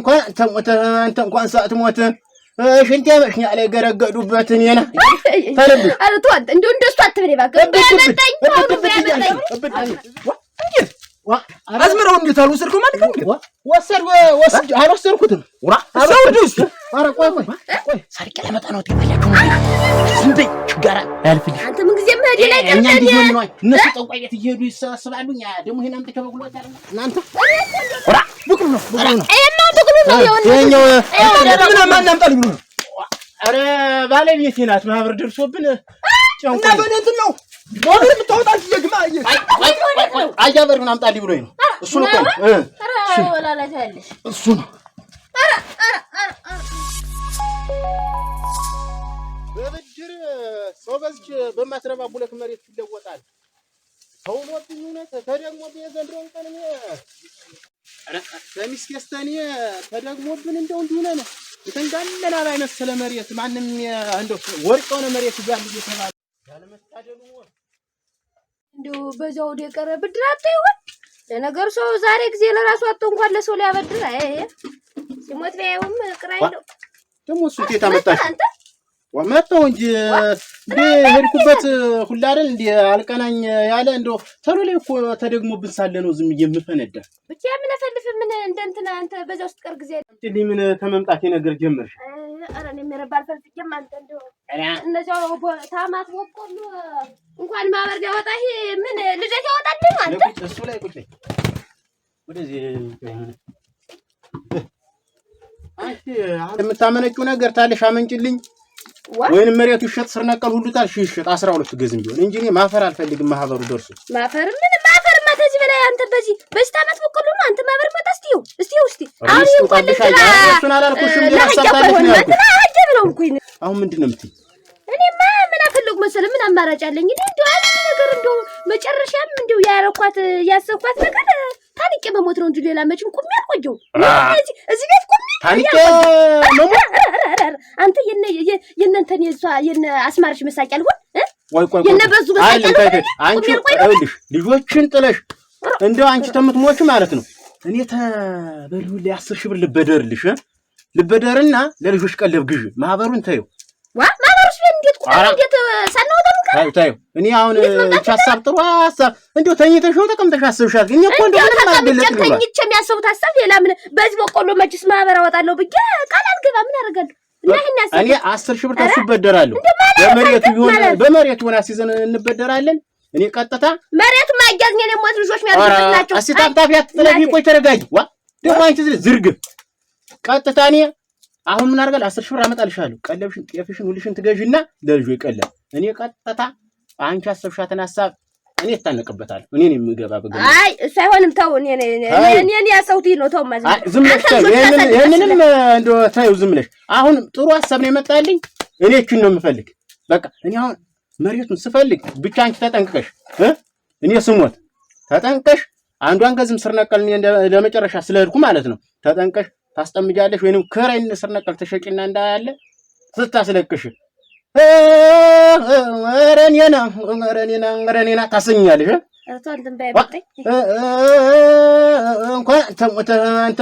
እንኳን እንኳን ሰዓት ሞተ ሽንት ያመሽኛ ላይ ገረገዱበት እኔና ተለብ አረቱ አንተ እንደሱ አትበል እባክህ በመጣኝ ታውቁ አዝመራው እንዴት አልወሰድከው ማለት ነው? ወሰድ አልወሰድኩትም። አልወሰድኩት። ኧረ ቆይ ሰርቄ ለመጣ ነው ተባያችሁ ዝም በይ ጋራ አልፈልሽ። አንተ ምን ጊዜ መሄድ ላይ እኛ እንዲሆን ነው እነሱ ጠንቋይ ቤት እየሄዱ ይሰበስባሉ። ያ ደግሞ ይሄን አምጥቼ በጉልበት አይደል እናንተ ብቁም ነው የሆነ ማን አምጣልኝ ብሎ ነው። ኧረ ባለቤቴ ናት ማህበር ደርሶብን ጨንቆ እና በእንትን ነው ሞብር የምታወጣልኝ የግማ አያበሩን አምጣልኝ ብሎኝ ነው። እሱ ነው እሱ ነው በብድር ሰው በዝች በማትረባ ቡለክ መሬት ይለወጣል። ሰው ሞብኝ እውነት ተደግሞብኝ የዘንድሮውን ቀን እኔ ኧረ በሚስቴስተኔ ተደግሞብን እንደው እንዲሁ ነው የተንጋለና ባይመሰለ መሬት ማንም እንደው ወርቅ የሆነ መሬት ይዟል እየተባለ ያለመታደሉ እንደው በዛው ወደ ቀረ ብድር አትይውን ለነገሩ ሰው ዛሬ ጊዜ ለራሱ አጥቶ እንኳን ለሰው ሊያበድር አይ ሲሞት ቢያዩም ቅራይ ነው ደግሞ እሱ እንዴት አመጣሽ ወመጣው እንጂ በሄድኩበት ሁላ አይደል እንዴ አልቀናኝ ያለ እንደው ተሎ ላይ እኮ ተደግሞብን ሳለ ነው ዝም እየምፈነዳ ብቻ ምን አፈልፍ ምን እንደንትና አንተ በዛው ስትቀር ጊዜ እንዴ ምን ተመምጣቴ ነገር ጀመርሽ? አረ እኔ ምረባል ፈልፍም አንተ እንደው እነዛው ታማት ወቆሉ እንኳን ማበር ያወጣ ይሄ ምን ልጅት ያወጣልኝ አንተ እሱ ላይ ቁጭ ወደዚህ አንቺ የምታመነጪው ነገር ታለሽ አመንጭልኝ ወይንም መሬቱ ይሸጥ ስር ነቀል ሁሉ ታልሽ ይሸጥ 12 ገዝም ቢሆን እንጂ እኔ ማፈር አልፈልግም። ማህበሩ ደርሶ ማፈር ምን ማፈር ማተዚ በላይ አንተ በዚህ ታመት በቆሎ ነው አንተ ማህበር መጣስቲው እስቲ አሁን እንኳን እሱን አላልኩሽም ግን አሳታለሽ ነው አሁን ምንድነው የምትይ? እኔማ ምን አፈልግ መሰለ ምን አማራጭ አለኝ እኔ እንደው አንድ ነገር እንደው መጨረሻም እንደው ያረኳት ያሰብኳት ነገር ታንቄ መሞት ነው እንጂ ሌላ መቼም ቁም ያልቆየው እዚህ ቤት ቁም ታንቄ መሞት አንተ የነንተን የነ አስማርሽ መሳቂያ አልሆን የነበዙ መሳቂያ አንቺ አይልሽ ልጆችን ጥለሽ እንደው አንቺ ተምትሞች ማለት ነው። እኔ ተበሉ ላይ 10 ሺህ ብር ልበደርና ለልጆች ቀለብ ግዢ ማህበሩን ታዩ ማህበሩስ እንዴት ሳናወጣም ታዩ እኔ አሁን ሐሳብ ጥሩ ሐሳብ እንደው ተኝተሽ ነው ተቀምጠሽ አስብሻት ግን እኮ እንደው ምንም አይደለም ተኝቼ የሚያስቡት ሐሳብ ሌላ ምን በዚህ በቆሎ መችስ ማህበር አወጣለሁ ብዬ ቃል አልገባ ምን አደርጋለሁ እኔ 10 ሺህ ብር ታሱ በደራለሁ በመሬቱ ሆነ ሲዘን እንበደራለን። እኔ ቀጥታ መሬቱ ማያዝ ነው ሞት ልጆች የሚያደርጉት ናቸው። አሲታጣፊያት ጥለፊ ቆይ ተረጋጊ ደግሞ አንቺ ዝርግ ቀጥታ እኔ አሁን ምን አደርጋለሁ 10 ሺህ ብር አመጣልሻለሁ ቀለብሽን ጤፍሽን ሁልሽን ትገዢና ለልጆ ይቀለብ እኔ ቀጥታ አንቺ አሰብሻትን ሐሳብ እኔ ታነቀበታለሁ እኔ ነኝ የምገባ በገና አይ ሳይሆንም ተው እኔ ያሰውቲ ነው ተው ማለት ዝም ብለሽ ይሄንንም እንደው ታዩ ዝም ብለሽ አሁን ጥሩ ሐሳብ ነው የመጣልኝ እኔ እቺን ነው የምፈልግ በቃ እኔ አሁን መሬቱን ስፈልግ ብቻ አንቺ ተጠንቅቀሽ እኔ ስሞት ተጠንቅቀሽ አንዷን ገዝም ስር ነቀል ለመጨረሻ ስለሄድኩ ማለት ነው ተጠንቅቀሽ ታስጠምጃለሽ ወይንም ከራይን ስር ነቀል ተሸቂና እንዳያለ ስታስለቅሽ ወረኔና ታሰኛለሽ አታንተም ባይበጠኝ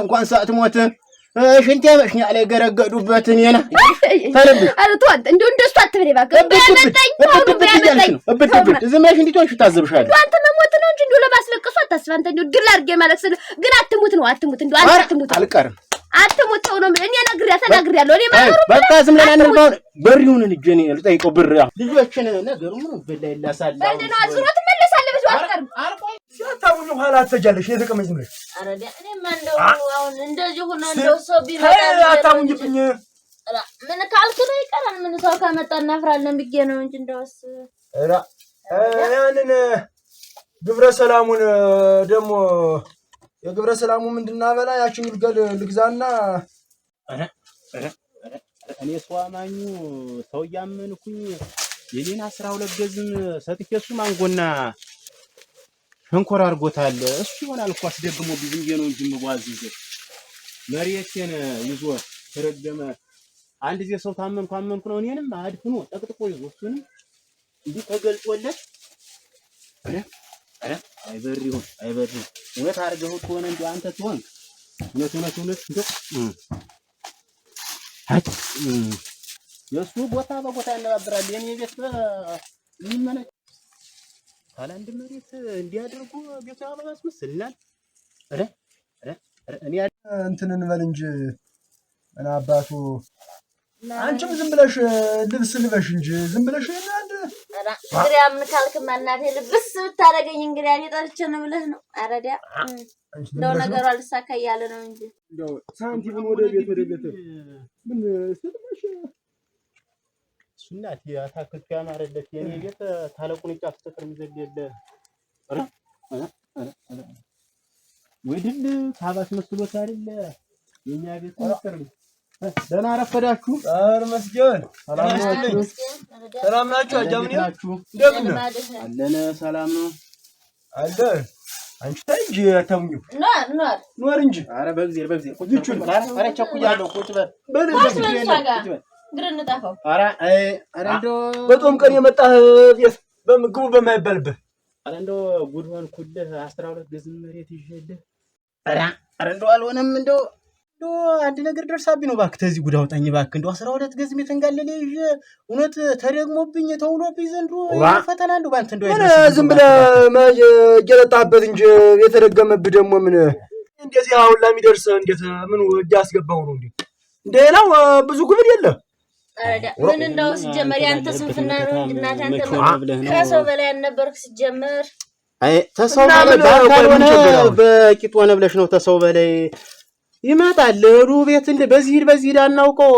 እንኳን ሰዓት ሞት ሽንት ያመሽኛ ላይ ገረገዱበት እኔና ተለብ አረቱ አንተ እንደሱ አትበል እባክህ ባይበጠኝ እብድ ዝም ብለሽ እንዲቶሽ ታዘብሻለሽ አንተ መሞት ነው እንጂ እንደው ለማስለቀሱ አታስብ አንተ እንደው ድል አድርጌ ማለት ግን አትሙት እንደው አንተ አትሙት አልቀርም አትሙት ነው እኔ ተናግሬያለሁ እኔ ማሩ በቃ ዝም ብለን አንልባው በሪውን ልጅኔ ልጠይቀው ብር ልጆችን ነገሩ ምን በላይ ላሳለ በደና አዝሮት መለሳለህ ብዙ አልቀርም ሲያታውኝ ኋላ አትሰጃለሽ የተቀመጭ ብለሽ አረዳ እኔ ማን ነው አሁን እንደዚህ ሆኖ እንደው ሰው ቢመጣ አታውኝብኝ ምን ካልኩ ነው ይቀራል ምን ሰው ካመጣ እናፍራለን ብዬ ነው እንጂ እንደውስ ያንን ግብረ ሰላሙን ደግሞ የግብረ ሰላሙ ምንድናበላ ያችን ይልገል ልግዛና አረ እኔ ሰዋማኙ ሰው ያመንኩኝ የኔን 12 ገዝም ሰጥቼሱ ማንጎና ሸንኮራ አርጎታል እሱ ይሆናል እኮ አስደግሞ ቢዝንጌ ነው እንጂ መዋዝዝ መሪየቴን ይዞ ተረገመ አንድ ጊዜ ሰው ታመንኩ ነው እኔንም አድፍኖ ጠቅጥቆ ይዞ እሱንም እንዲህ ተገልጦለት አረ አይበሪው እውነት አርገው ከሆነ እንዴ አንተ ትሆን እውነት የእሱ ቦታ በቦታ ያነባብራል። የኔ ቤት ይመነ ካላንድ መሬት እንዲያደርጉ ቤት ያባስመስልናል። እኔ እንትን እንበል እንጂ ምን አባቱ አንቺም ዝም ብለሽ ልብስ ልበሽ እንጂ ዝም ብለሽ አንድ እንግዲህ ምን ካልክማ እናቴ ልብስ ብታደርገኝ እንግዲህ እኔ ጠልቼ ነው ብለህ ነው። አረዳ እንደው ነገሩ አልሳካ እያለ ነው እንጂ እንደው ሳንቲሙን ወደ ቤት ምን ስትልሽ እናቴ አታክልት ያማረለት የኔ ቤት ታለቁን ጫፍ ተቀር የሚዘልል ወይድል ታባስ መስሎት አይደለ የኛ ቤት መስከር ደህና አረፈዳችሁ። መስገን ሰላም ናችሁ? አጃምኔ እንደምን አለነ ሰላም ነው አለ። አንቺ ታይ እንጂ አታሙኝ ኖር እንጂ። ኧረ በእግዚአብሔር ቁጭ በል። ኧረ ቸኩያለሁ። ቁጭ በል ግርንጣፈው ኧረ እንደው በጦም ቀን የመጣህ ቤት በምግቡ በማይባልበት ኧረ እንደው ጉድ ሆንኩልህ። 12 ገዝም መሬት ይዤልህ ኧረ እንደው አልሆነም። እንደው አንድ ነገር ደርሳብኝ ነው። እባክህ ተዚህ ጉድ አውጣኝ እባክህ። እንደው 12 ገዝም የተንጋለለ ይዤ እውነት ተደግሞብኝ ተውሎብኝ ዘንድሮ ፈተና እንደው ባንተ እንደው ዝም ብለህ እየጠጣህበት እንጂ የተደገመብህ ደግሞ ምን እንደዚህ አሁን ለሚደርስ እንዴት ምን እጅ አስገባው ነው እንዴ? እንደሌላው ብዙ ጉብል የለም። ምን እንደው ሲጀመር ያንተ ስንፍና ነው እንጂ እናንተ ከሰው በላይ አልነበርክ ሲጀመር። ተሰው በላይ ባልሆነ በቂጥ ሆነ ብለሽ ነው። ተሰው በላይ ይመጣል ሩ ቤት እንደ በዚህ አናውቀው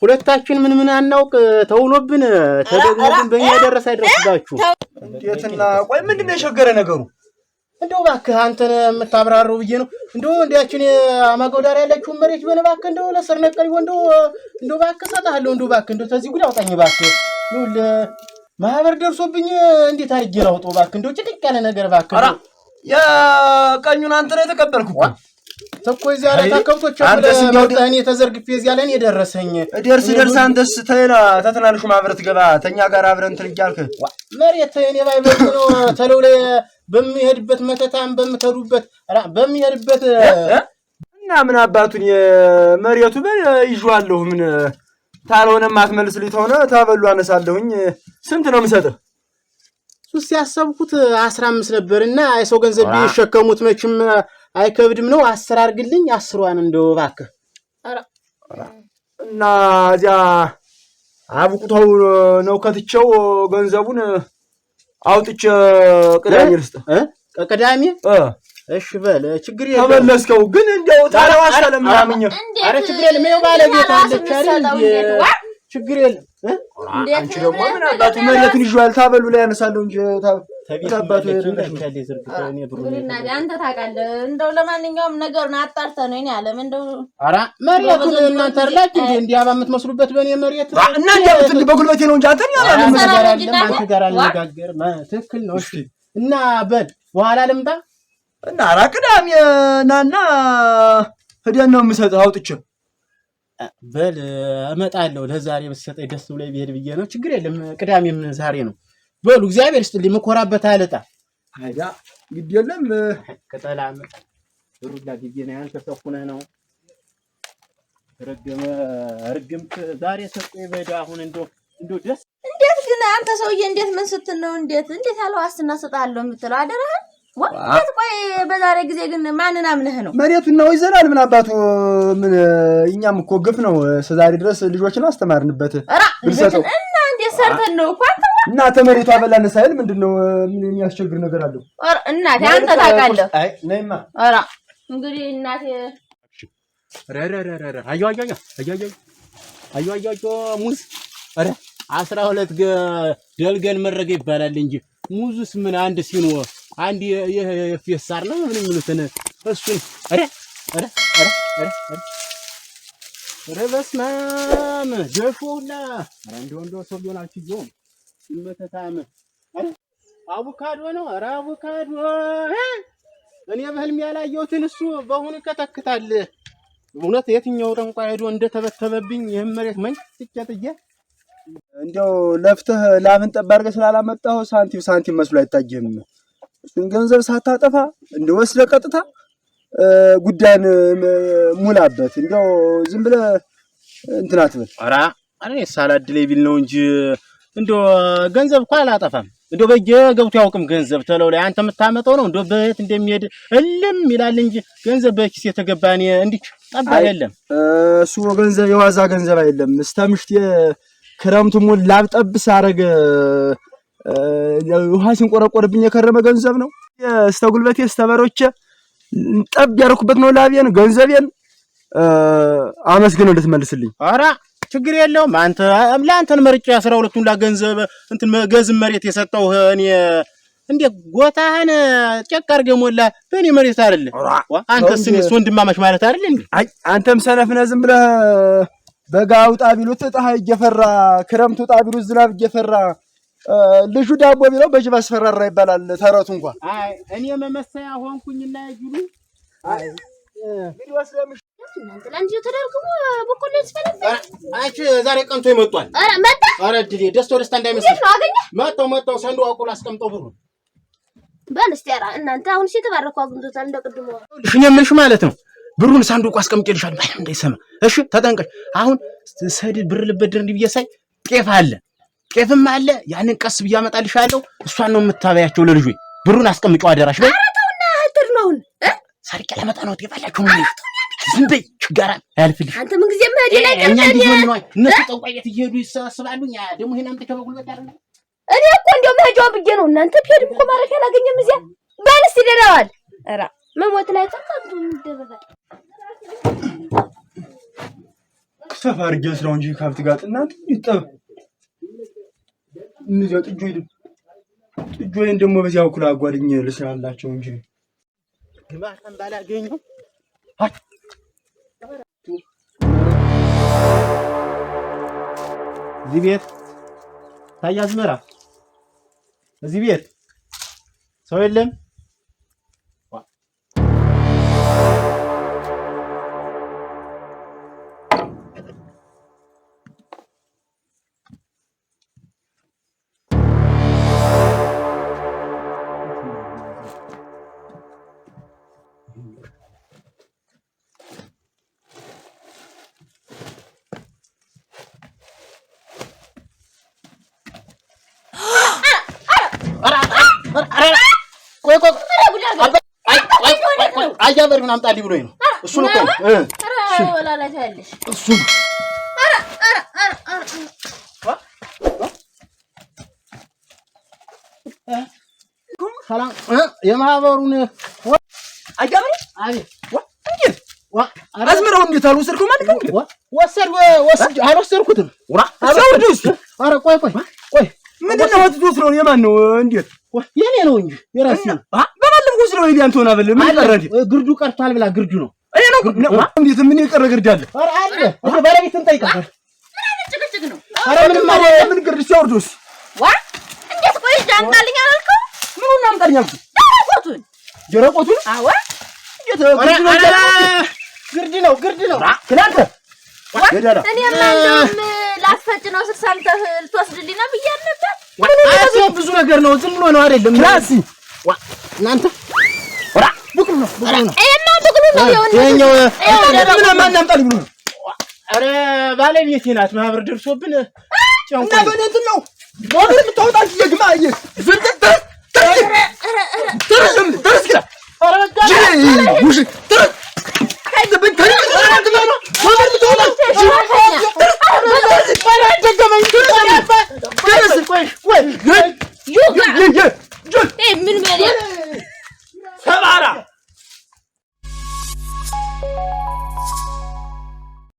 ሁለታችን ምን አናውቅ ተውሎብን ተደግሞብን በእኛ ደረሰ አይደርስባችሁ። እንዴትና ቆይ ምንድነው የሸገረ ነገሩ? እንደው እባክህ አንተን የምታብራራው ብዬ ነው። እንደው እንዲያችን አማጋው ዳር ያለችው መሬት በነባክህ እንደው ለስር ነቀል እንደው እባክህ ሰጣለሁ። እንደው እባክህ እንደው ተዚህ ጉድ አውጣኝ እባክህ። ይኸውል ማህበር ደርሶብኝ እንዴት አድርጌ ላውጣው እባክህ። እንደው ጭቅቅ ያለ ነገር እባክህ። ኧረ የቀኙን አንተ ነው የተቀበልኩ እኮ ተኮ እዚያ ላይ ታከብቶች አለ እኔ ተዘርግፌ እዚያ ላይ የደረሰኝ ደርስ አንተስ ተትናንሹ ማህበር ትገባ ተኛ ጋር አብረን እንትን እያልክ መሬት እኔ ባይበል ነው ተለው ላይ በሚሄድበት መተታም በሚሄድበት እና ምን አባቱን የመሬቱ ይዤዋለሁ። ምን ታልሆነም አትመልስልኝ ተሆነ ታበሉ አነሳለሁኝ። ስንት ነው የምሰጥህ? ሱስ ያሰብኩት 15 ነበርና የሰው ገንዘብ ቢሸከሙት መቼም አይከብድም ነው። 10 አድርግልኝ። 10ዋን እንደው እባክህ። እና እዚያ አብቁታው ነው ከትቼው ገንዘቡን አውጥቼ ቅዳሜ ልስጥ ቅዳሜ እሺ በል ችግር የለም። ተመለስከው ግን እንደው ታላዋስ ለምናምኝ አረ ችግር የለም። ይኸው ባለቤት አለች አይደል? ችግር የለም። አንቺ ደግሞ ምን አባቱ መሬቱን ይዤዋል ታበሉ ላይ ያነሳለሁ እንጂ ታባቱ አንተ ታውቃለህ። እንደው ለማንኛውም ነገር ነው አጣርተህ ነው እኔ አለም እንደው ኧረ መሬቱን እናንተ አይደላችሁ እንዴ እንዲያባ የምትመስሉበት በእኔ መሬት እና እንዲያው በጉልበቴ ነው እንጂ አንተ አንተ ጋር አልነጋገር ትክክል ነው። እሺ እና በል በኋላ ልምጣ እና ኧረ ቅዳሜ ናና ሄደን ነው የምሰጥህ አውጥቼ በል እመጣለሁ። ለዛሬ ብትሰጠኝ ደስ ብሎኝ ብሄድ ብዬ ነው። ችግር የለም። ቅዳሜም ዛሬ ነው። በሉ እግዚአብሔር ይስጥልኝ። መኮራበት አለጣ አይዳ ግድ የለም። ከጠላም ሩላ ግዜ ነው አንተ ሰፉነህ ነው እርግምት ዛሬ ሰጠኝ በዳ አሁን እንደው ደስ እንዴት ግን አንተ ሰውዬ እንዴት ምን ስትል ነው እንዴት ያለው ዋስትና ሰጣለሁ የምትለው አደረህ ወንዴት? ቆይ በዛሬ ጊዜ ግን ማንን አምነህ ነው? መሬቱን ነው ይዘናል። ምን አባቱ ምን እኛም እኮ ግፍ ነው እስከዛሬ ድረስ ልጆችን አስተማርንበት ብንሰጠው እና እንዴት ሰርተን ነው እኮ አንተ እና ተመሬቱ አበላን ሳይል ምንድነው ምን የሚያስቸግር ነገር አለው? እናቴ አንተ ታውቃለህ። አይ ነይማ ኧረ እንግዲህ እናቴ ረረረረ አዩ ሙዝ ኧረ 12 ደልገን መረገ ይባላል እንጂ ሙዙስ ምን አንድ ሲኖ አንድ የፌሳር ነው ምን የሚሉትን እሱን በስመ አብ ጀፎላ እንደው ሰው ሊሆናችሁ ይዞ መተታም አቮካዶ ነው። ኧረ አቮካዶ እኔ በህልም ያላየሁትን እሱ በአሁኑ ከተክታል። እውነት የትኛው ጠንቋይ ሄዶ እንደተበተበብኝ ይሄን መሬት መንጭጭጥዬ እንደው ለፍተህ ላብን ጠብ አድርገህ ስላላመጣኸው ሳንቲም መስሎ አይታየህም። እሱን ገንዘብ ሳታጠፋ እንደወስደ ቀጥታ ጉዳይን ሙላበት። እንደው ዝም ብለህ እንትን አትበል። ኧረ እኔ ሳላድለኝ ቢል ነው እንጂ እንደው ገንዘብ እኮ አላጠፋም። እንደው በየገብቱ ያውቅም ገንዘብ ተለው ላይ አንተ የምታመጣው ነው። እንደው በየት እንደሚሄድ እልም ይላል እንጂ ገንዘብ በኪስ የተገባኔ እንዲህ ጠባ አይደለም። እሱ ገንዘብ የዋዛ ገንዘብ አይደለም። እስከምሽት ክረምቱ ሙሉ ላብጠብ ሳረገ ውሃ ሲንቆረቆርብኝ የከረመ ገንዘብ ነው። እስተ ጉልበቴ እስተ በሮቼ ጠብ ያደረኩበት ነው ላቤን ገንዘቤን አመስግነው እንድትመልስልኝ። ኧረ ችግር የለውም። አንተ ለአንተን መርጬ 12ቱን ላገንዘብ እንትን ገዝም መሬት የሰጠው እኔ እንዴ ጎታህን ጨቅ አድርገህ ሞላ በእኔ መሬት አይደለ? አንተስ እኔስ ወንድማማች ማለት አይደለ እንዴ? አይ አንተም ሰነፍ ነህ። ዝም ብለህ በጋ ውጣ ቢሉት ፀሐይ እየፈራ ክረምት ውጣ ቢሉት ዝናብ እየፈራ ልጁ ዳቦ ቢለው በጅብ አስፈራራ ይባላል ተረቱ እንኳን። አይ እኔ መመሰያ ሆንኩኝና ይሉ አይ ቪዲዮስ ለምሽ ለአንቺ ተደርግሞ በቆሎ ይስፈልግ። አንቺ ዛሬ ቀንቶ ይመጣል። ኧረ መጣ። ኧረ ድዴ ደስታ እንዳይመስል ነው አገኘ መጣው ሰንዶ አቆላ አስቀምጠው ብሩ በልስቲያራ እናንተ አሁን ሲተባረኩ አግኝቶታል እንደቅድሞ እሺ የምልሽ ማለት ነው። ብሩን ሳንዱቁ አስቀምጬልሻለሁ ማለት እንዳይሰማ እሺ። ተጠንቀሽ። አሁን ሰድ ብር ልበድር እንዲህ ብዬሳይ ጤፍም አለ ያንን ቀስ ብዬ አመጣልሻለሁ። እሷን ነው የምታበያቸው ለልጆች። ብሩን አስቀምጪው አደራሽ በይ። ኧረ ተውና ህትር ነው አሁን ሰርቄ ለመጣ ነው ጤፋላችሁ ምን ዝም በይ ችጋራ አያልፍልሽ። አንተ ምን ጊዜ መሄድ ላይ እኛ እንዲህ ምን ነው እነሱ ጠንቋይ ቤት እየሄዱ ይሰበስባሉ። ያ ደግሞ ይሄን አምጥቼ በጉልበት አይደል እኔ እኮ እንደው መሄጃው ብዬ ነው። እናንተ ሄድም እኮ ማረፊያ አላገኘም እዚያ ባልስ ይደራዋል። ኧረ መሞት ላይ ተጣጣ ይደረጋል። ሰፋር ጀስራው እንጂ ካብት ጋር እናንተ ይጠብ እንዚያ ጥጆይን ደግሞ በዚያው ኩላ አጓድኝ ልስራላቸው እንጂ ግማታን ባላገኘው እዚህ ቤት ታያዝመራ እዚህ ቤት ሰው የለም። አያበሩን አምጣልኝ ብሎኝ ነው። እሱ ነው እሱ ሰላም የማህበሩን አያበሩ አቤት አዝመራው እንዴት አልወሰድኩም ማለት ነው? አልወሰድኩትም። ኧረ ቆይ ምንድን ነው ወስደው ነው? የማን ነው? እንዴት የኔ ነው እንጂ የራሴ ነው። በማለም ወስደው ይዲያን ተሆነ አበል ምን ቀረ እንዴ? ግርዱ ቀርቷል ብላ ግርዱ ነው እኔ ነው እንዴት ምን የቀረ ግርድ አለ? ኧረ አለ ወደ ባለቤትን ጠይቃት። ጭቅጭቅ ነው። ኧረ ምንም ማለት ምን ግርድ ሲያወርዱስ እንዴት ቆይ ጃንቃልኝ አላልከው? ምኑን ነው አምጣልኝ አልኩ። ጀረቆቱን አዎ ግርድ ነው ትናንተ እኔ እንደውም ላስፈጭ ነው ስልሳምተህ ልትወስድልኝ ነው ብዬሽ ነበር። ብዙ ነገር ነው ዝም ብሎ ነው አይደለም። ራሲ እናንተ ቡክም ነው እኔማ ቡክም ነው የኛው ምን ማን አምጣልኝ ብሎ ኧረ ባለቤቴ ናት። ማህበር ደርሶብን እና በእንት ነው ሞተር የምታወጣት ይግማ ዝርጥጥ ተረስክራ ኧረ ውሽ ምን